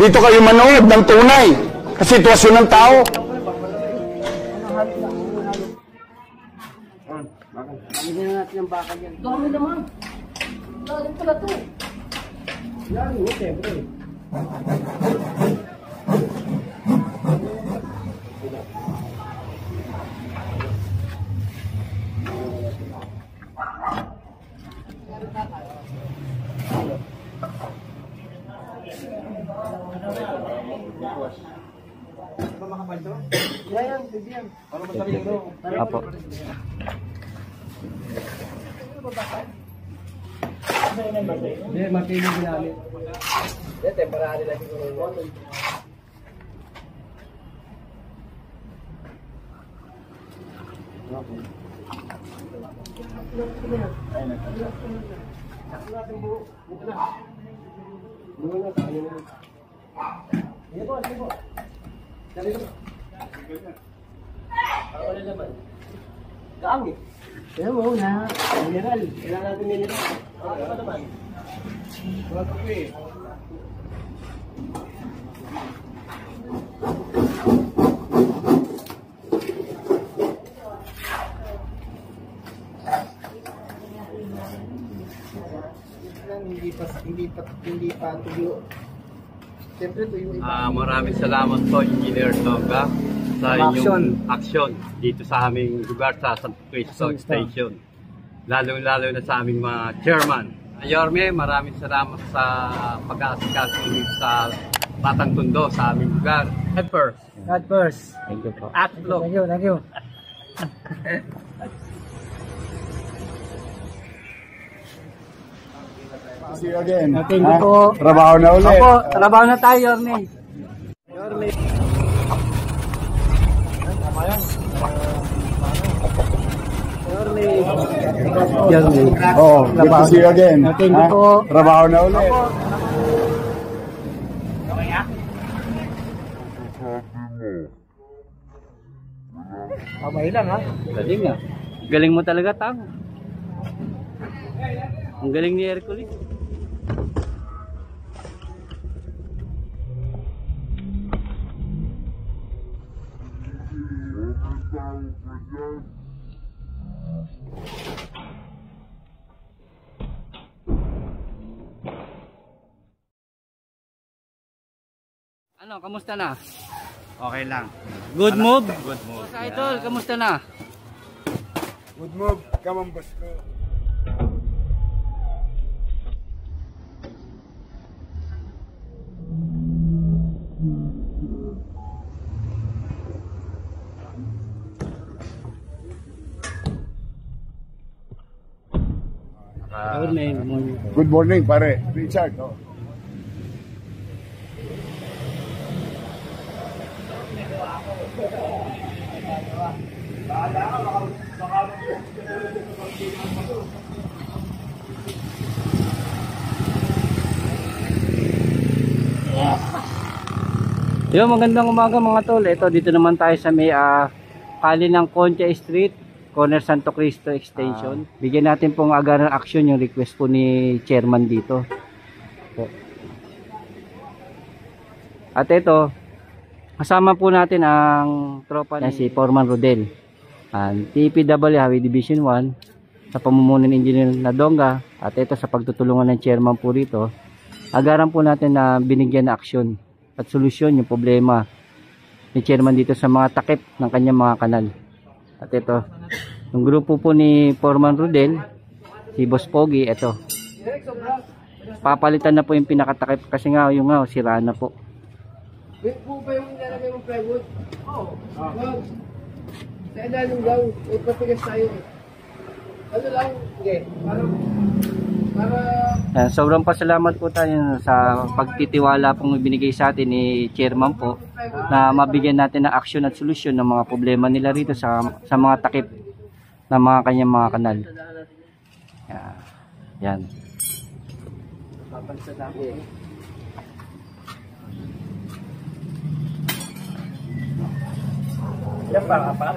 Dito kayo manood ng tunay sa sitwasyon ng tao. Hindi na natin ang bakal yan. Dami naman. Dami pala to. Yan, siyempre. Apo. Hindi, matindi ginamit. Hindi, temporary lang siguro. Gaang eh. Kaya mo na, mineral. Kailangan natin mineral. Ano ka naman? Wala ka po eh. Hindi pa tuyo. Siyempre tuyo. Maraming salamat po, Engineer Tonga, sa inyong aksyon dito sa aming lugar sa Santo Cristo Station. Lalo-lalo na sa aming mga chairman. Yorme, maraming salamat sa pag-aasikaso sa Batang Tondo sa aming lugar. God first. God first. Thank you po. Thank you, thank you. See you again. Thank you po. Trabaho na ulit. Opo, trabaho na tayo, Yorme. Yorme. Yorme. Oh, good to see you again. Thank you po. Trabaho na ulit. Kamay lang ha. Galing nga. Galing mo talaga, Tang. Ang galing ni Hercules. Ano, kamusta na? Okay lang. Good move? Good move. Sa idol, kamusta na? Good move. Come on, boss ko. Good morning, pare. Richard. Oh. Yo, magandang umaga mga tol. Ito, dito naman tayo sa may kali ng Concha Street, corner Santo Cristo Extension. Bigyan natin pong agad ng action yung request po ni chairman dito. At ito, kasama po natin ang tropa na si Foreman Rodel, TPW Highway Division 1 sa pamumuno ng Engineer Nadonga. At ito sa pagtutulungan ng chairman po rito, agaran po natin na binigyan na aksyon at solusyon yung problema ni chairman dito sa mga takip ng kanyang mga kanal. At ito, yung grupo po ni Foreman Rodel, si Boss Pogi, ito. Papalitan na po yung pinakatakip kasi nga yung sira na po. Wait po ba yung nilalagay mong plywood? Oo. Sa ilalim daw, patigas tayo. Ano lang, okay. Sobrang pasalamat po tayo sa pagtitiwala pong binigay sa atin ni chairman po na mabigyan natin ng aksyon at solusyon ng mga problema nila rito sa mga takip ng mga kanyang mga kanal. Yan. Yan pa, apa?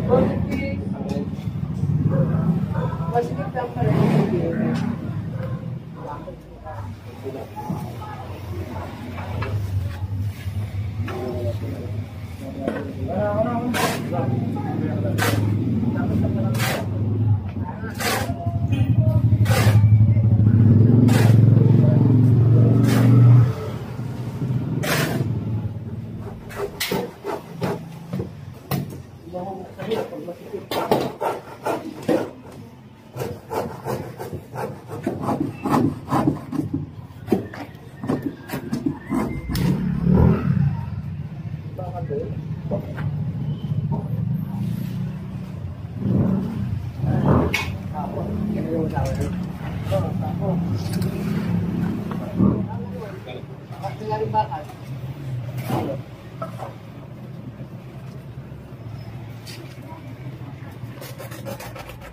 Positive. Masikip lang pala yung video.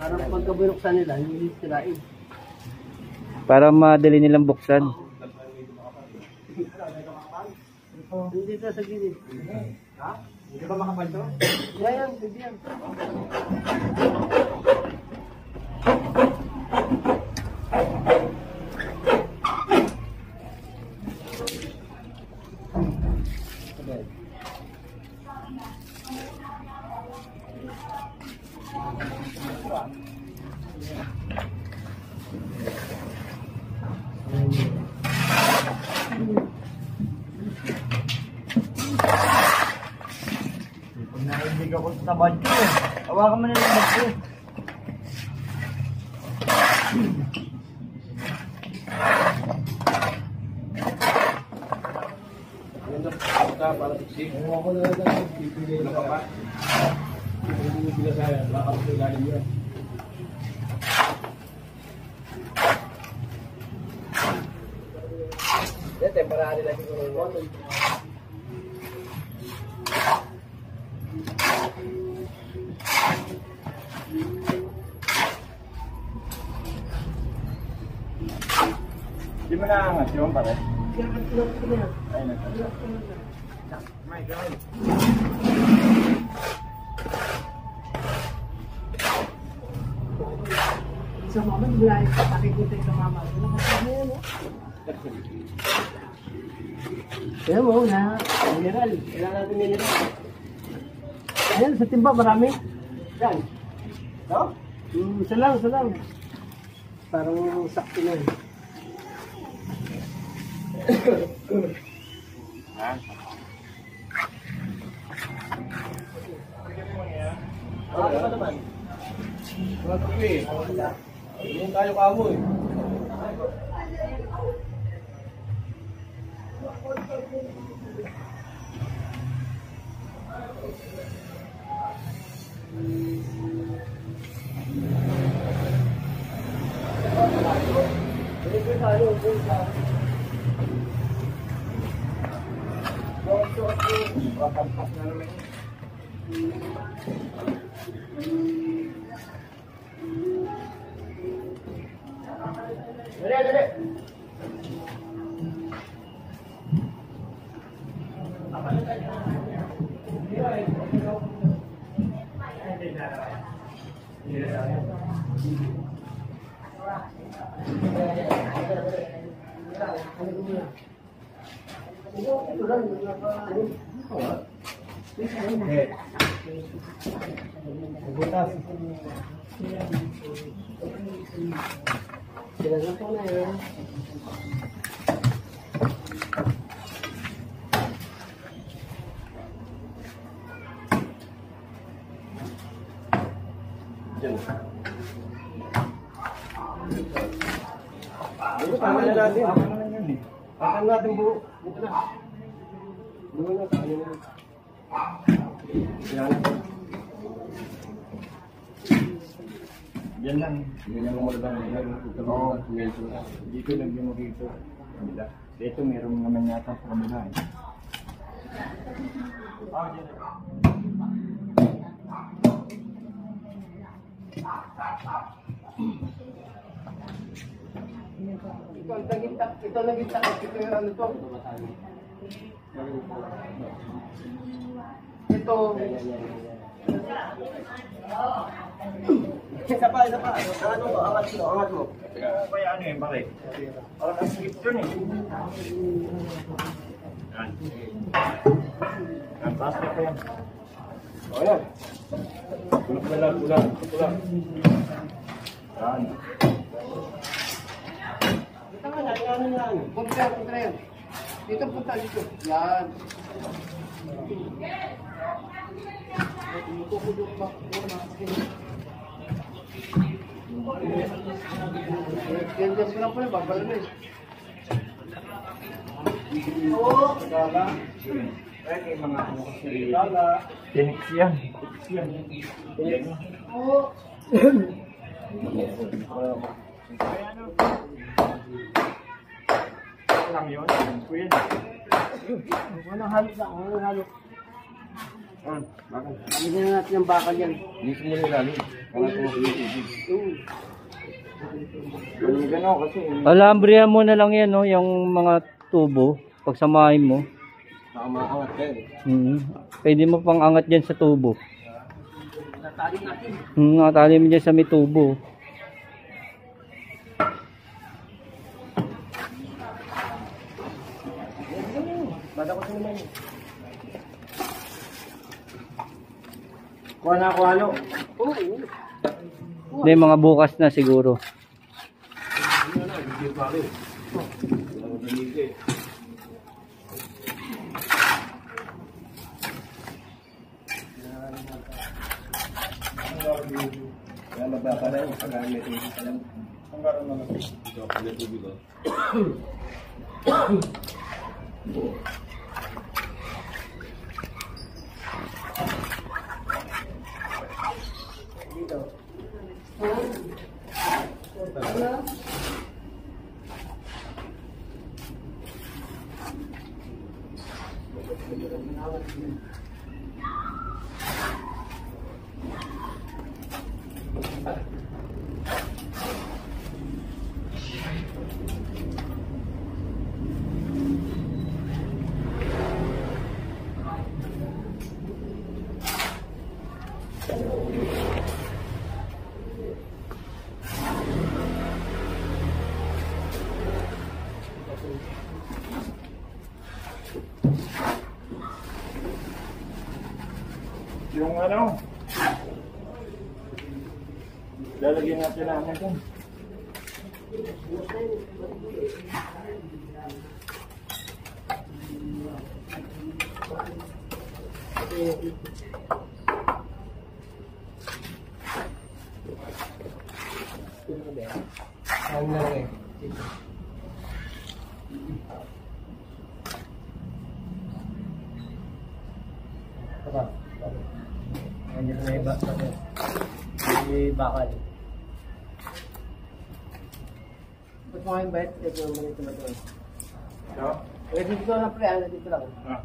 Parang pagka binuksan nila, hindi sirain. Para madali nilang buksan. Hindi ka sa gilid. Ha? Hindi ba makapal to? Yan, hindi yan. Nailig ako sa badyo eh. Hawakan mo na yung badyo. Temporary lang siguro. Di mo naangat yun pare? Ay, Sa mama, wala yung pakikita yung mama. Kaya mo na, mineral. Kailangan natin mineral. Ayan, sa timba, marami. Yan. No? Isa lang, isa lang. Parang sakto na yun. Ano ba naman? Mga kape. Yung tayo kamo eh. Dali. Sila po na yun. Tama na natin. Tama natin buo. Dito na. Buo na. Ano na. yan lang. Yan lang mo lang. Oo. Dito lang yung dito. Dito meron naman yata sa kanila eh. Ito naging takot. Ito yung ano to. Ito. Isa pa. Ano mo? Angat mo. Kaya ano yung bakit? Oh, nag-skip dun eh. Yan. Ang taas na pa yan. O yan. Kulang. Yan. Ito nga na, yan. Punta yan. Dito punta dito. Yan. Yan ko lang pala, babalo na eh. Oo. Gala. Ay, may mga ano kasi. Gala. Tinix yan. Yan. Oo. Lang yun. Kuya. Walang halo lang, walang halo. Bakal. Alagyan na natin ang bakal yan. Dito mo nilalim. Para ito makikita. Ganun gano'n kasi. Alambrihan mo na lang yan, no? Yung mga tubo. Pagsamahin mo. Nakamaangat kayo. Pwede mo pang angat dyan sa tubo. Natali natin. Nakatali mo dyan sa may tubo. Bada ko sa naman yun. Kuha na ako halo. Oo. Hindi, mga bukas na siguro. Kaya magbaba na yung pag-aamit yung kalam. Ang gano'n naman. Ito, pag-tubig ko. Yung ano, lalagyan natin namin ito. Ano na rin. Tara. Nandiyan na yung bakal. Yung bakal. Ba't mo kayong bait? Ito naman ito na ito. Ito? Dito na pre, dito lang. Ah.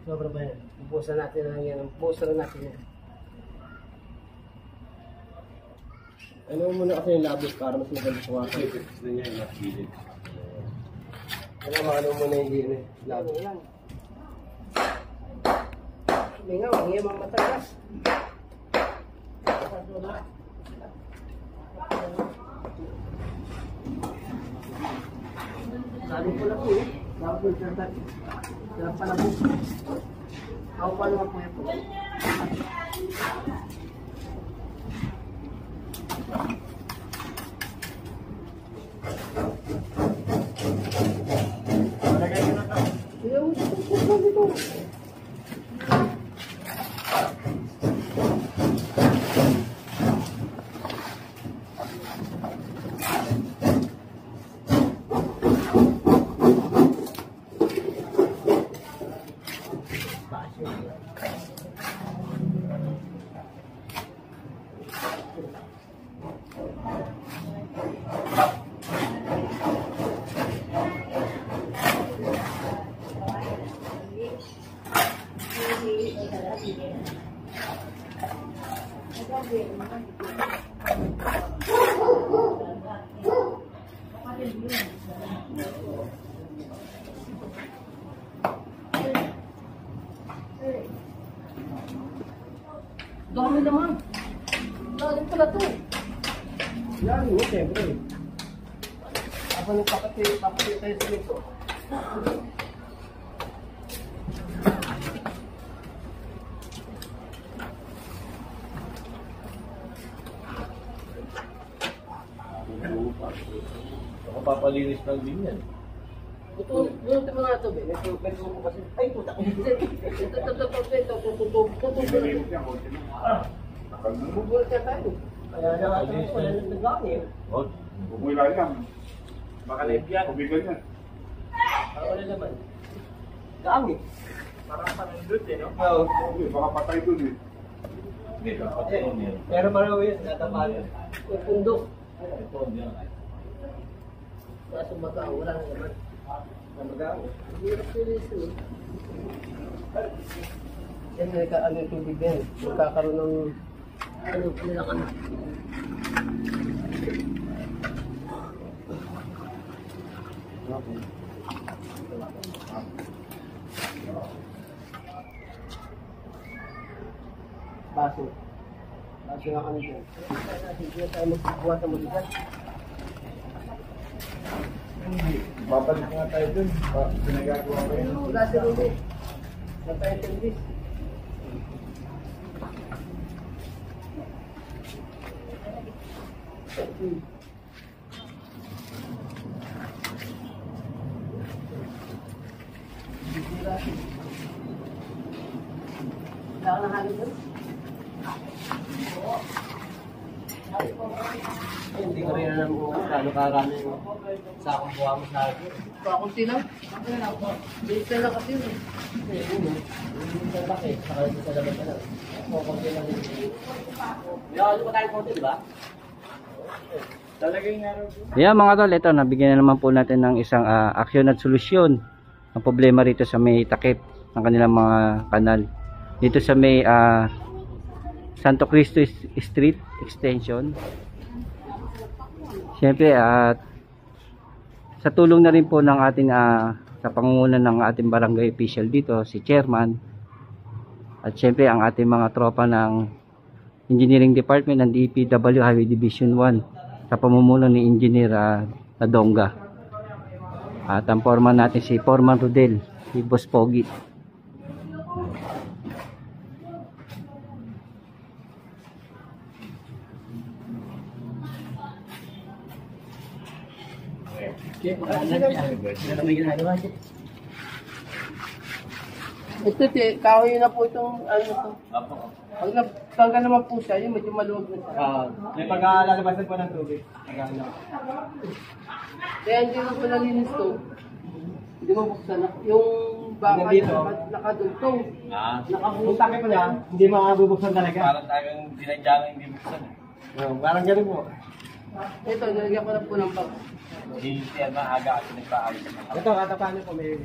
Sobra ba yan? Bubusan natin lang yan. Bubusan lang natin yan. Ano muna kasi yung labis para mas maganda sa wakal. Ano muna yung gini? Labis. Hindi nga, huwag niya mamatagas. Sabi ko lang po eh. Bakit po yung sarap pala po. Ako pa naman po yan po. Lagay ko na ito. Yung dito. Dami naman. Dami pala to. Yan, yun, siyempre. Ako nung papatay tayo sa nito. Ako papalinis lang din yan. Ito mga ito, may tubo kasi. Ay, puta. Bubulot ka tayo. Kaya nakatawa ko na nagdagani. Bumula yan. Baka naibyan. Kubigan yan. Wala naman. Gaang eh. Parang panundot eh, no? Oo. Okay, baka patay dun eh. Hindi, patay mo yan. Pero marami yun, natapalan. Yung pundok. Ito, yan. Kaso baka wala naman. Namagang. Hirap yun eh. Yan, ano yung tubig na yun. Magkakaroon ng ano, nilakan. Baso. Baso na kami dyan. Hindi na tayo magkukuha sa maligan. Babalik nga tayo dun. Pinagagawa ko yun. Wala si Rudy. Wala tayo service. Wala ka na hangin doon? Hindi ko rin alam kung kano karami yung sa akong buha mo sa akin. Kakunti lang? Dito lang kasi yun. Hindi sa laki. Saka dito sa labas na lang. Kakunti lang yun. Ano pa tayo konti, di ba? Talagang nga rin. Ayan mga tol, ito nabigyan na naman po natin ng isang aksyon at solusyon ang problema rito sa may takip ng kanilang mga kanal. Dito sa may Santo Cristo Street Extension. Siyempre at sa tulong na rin po ng ating sa pangunguna ng ating barangay official dito, si Chairman, at siyempre ang ating mga tropa ng Engineering Department ng DPW Highway Division 1 sa pamumuno ni Engineer Nadonga. At ang foreman natin si Foreman Rodel, si Boss Pogi. Ito, kahoy na po itong ano to. Pag natanggal naman po siya, yung medyo maluwag na siya. May pag-alalabasan po ng tubig. Kaya hindi mo pinalinis to. Hindi mo buksan. Yung baka Nandito. nakadugtong. Kung takip mo na, hindi makabubuksan talaga. Parang talagang dinadyang hindi buksan. Parang ganun po. Ito, nalagyan ko na po ng bag. Hindi siya maaga kasi nagpaalis. Ito, katapanin po may...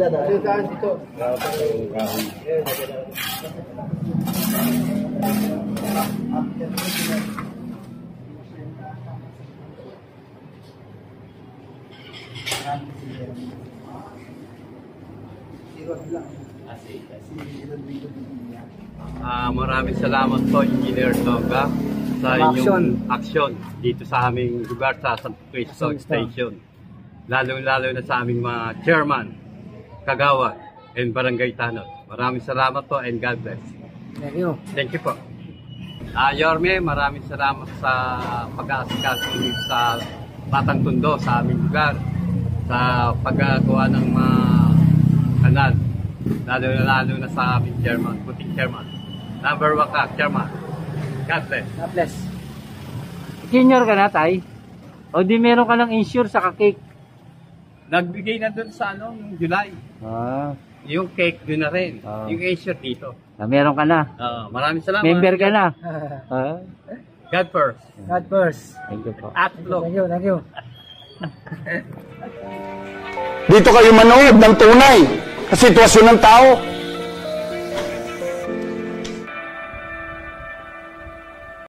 Nalagyan dito. Maraming salamat po Engineer Tonga sa inyong aksyon dito sa aming lugar sa Santo Cristo Station. Lalo-lalo na sa aming mga chairman, kagawad, and barangay tanod. Maraming salamat po and God bless. Thank you. Thank you po. Yorme, maraming salamat sa pag-aasikaso dito sa Batang Tondo sa aming lugar sa paggagawa ng mga kanal. Lalo na sa aming chairman, puting chairman. Number 1 ka, chairman. God bless. God bless. Senior ka na, Tay? O di meron ka ng insure sa cake? Nagbigay na doon sa yung July. Yung cake doon na rin. Yung insure dito. Meron ka na. Maraming salamat. Member ka na. God first. God first. Thank you po. At look. Thank you. Dito kayo manood ng tunay sa sitwasyon ng tao.